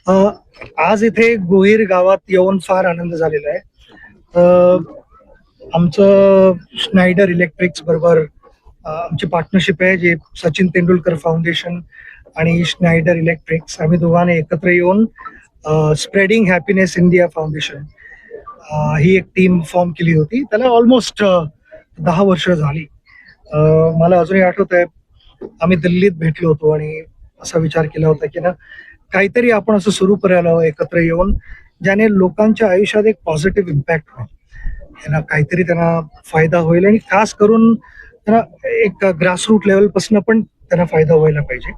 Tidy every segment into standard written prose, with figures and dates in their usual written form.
अ, आज इथे गोहीर गावात येऊन फार आनंद झालेला आहे. आमचं स्नायडर इलेक्ट्रिक्स बरोबर आमची पार्टनरशिप आहे, जे सचिन तेंडुलकर फाउंडेशन आणि स्नायडर इलेक्ट्रिक्स आम्ही दोघांनी एकत्र येऊन स्प्रेडिंग हॅपीनेस इंडिया फाउंडेशन ही एक टीम फॉर्म केली होती. त्याला ऑलमोस्ट 10 वर्ष झाली. मला अजूनही आठवत आहे, आम्ही दिल्लीत भेटलो होतो आणि असा विचार केला होता की ना, काहीतरी आपण असं सुरू करायला हवं एकत्र येऊन, ज्याने लोकांच्या आयुष्यात एक पॉझिटिव्ह इम्पॅक्ट होईल. त्यांना काहीतरी त्यांना फायदा होईल आणि खास करून त्यांना एक ग्रासरूट लेवलपासून पण त्यांना फायदा व्हायला पाहिजे.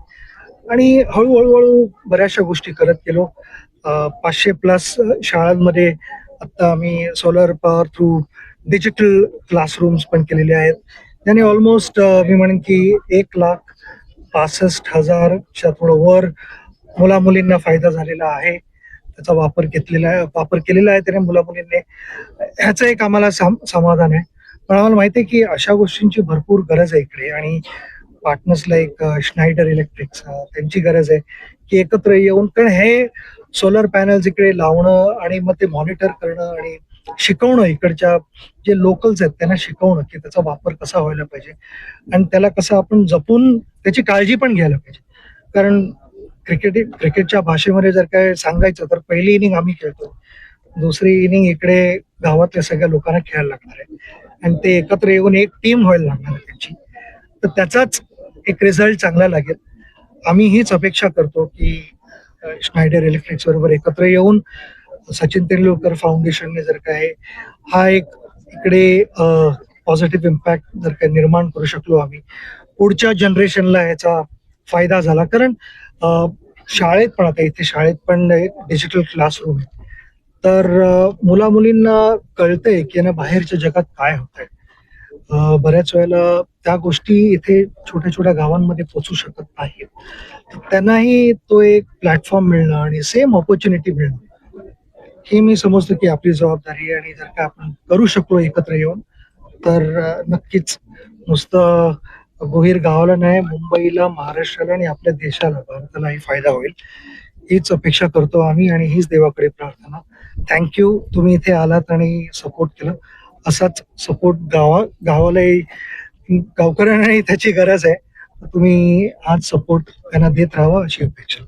आणि हळूहळू बऱ्याचशा गोष्टी करत गेलो. 500+ शाळांमध्ये आता आम्ही solar power through digital classrooms पण केलेले आहेत. त्याने ऑलमोस्ट मी म्हणेन की 1,65,000च्या थोडं वर मुला-मुलींना फायदा झालेला आहे. त्याचा वापर केलेला आहे त्याने मुला-मुलींनी. ह्याचं एक आम्हाला समाधान आहे. पण आम्हाला माहिती आहे की अशा गोष्टींची भरपूर गरज आहे इकडे आणि पार्टनर्सला एक स्नायडर इलेक्ट्रिक्स त्यांची गरज आहे की एकत्र येऊन, कारण हे सोलर पॅनल्स इकडे लावणं आणि मग ते मॉनिटर करणं आणि शिकवणं, इकडच्या जे लोकल्स आहेत त्यांना शिकवणं की त्याचा वापर कसा व्हायला पाहिजे आणि त्याला कसं आपण जपून त्याची काळजी पण घ्यायला पाहिजे. कारण क्रिकेटच्या भाषेमध्ये जर काय सांगायचं तर पहिली इनिंग आम्ही खेळतो, दुसरी इनिंग इकडे गावातल्या सगळ्या लोकांना खेळायला लागणार आहे आणि ते एकत्र येऊन एक टीम व्हायला लागणार आहे त्यांची. तर त्याचाच एक रिझल्ट चांगला लागेल. आम्ही हीच अपेक्षा करतो की स्नायडर इलेक्ट्रिक्स बरोबर एकत्र येऊन सचिन तेंडुलकर फाउंडेशनने जर काय हा एक इकडे पॉझिटिव्ह इम्पॅक्ट जर काय निर्माण करू शकलो आम्ही, पुढच्या जनरेशनला याचा फायदा झाला. कारण शाळेत पण आता इथे शाळेत पण डिजिटल क्लासरूम आहे. तर मुला-मुलींना कळतंय की ना बाहेरच्या जगात काय होतंय. बऱ्याच वेळेला त्या गोष्टी इथे छोट्या-छोट्या गावांमध्ये पोहोचू शकत नाहीत. तर त्यांनाही तो एक प्लॅटफॉर्म मिळणं आणि सेम अपॉर्च्युनिटी मिळणं, हे मी समजतो की आपली जबाबदारी आहे आणि जर का आपण करू शकलो एकत्र येऊन, तर नक्कीच नुसतं गोहीर गावाला नाही, मुंबईला, महाराष्ट्राला आणि आपल्या देशाला, भारतालाही फायदा होईल. हीच अपेक्षा करतो आम्ही आणि हीच देवाकडे प्रार्थना. थँक तुम्ही इथे आलात आणि सपोर्ट केलं. असाच सपोर्ट गावालाही, गावकऱ्यांनाही त्याची गरज आहे. तुम्ही आज सपोर्ट त्यांना देत राहावा अशी अपेक्षा.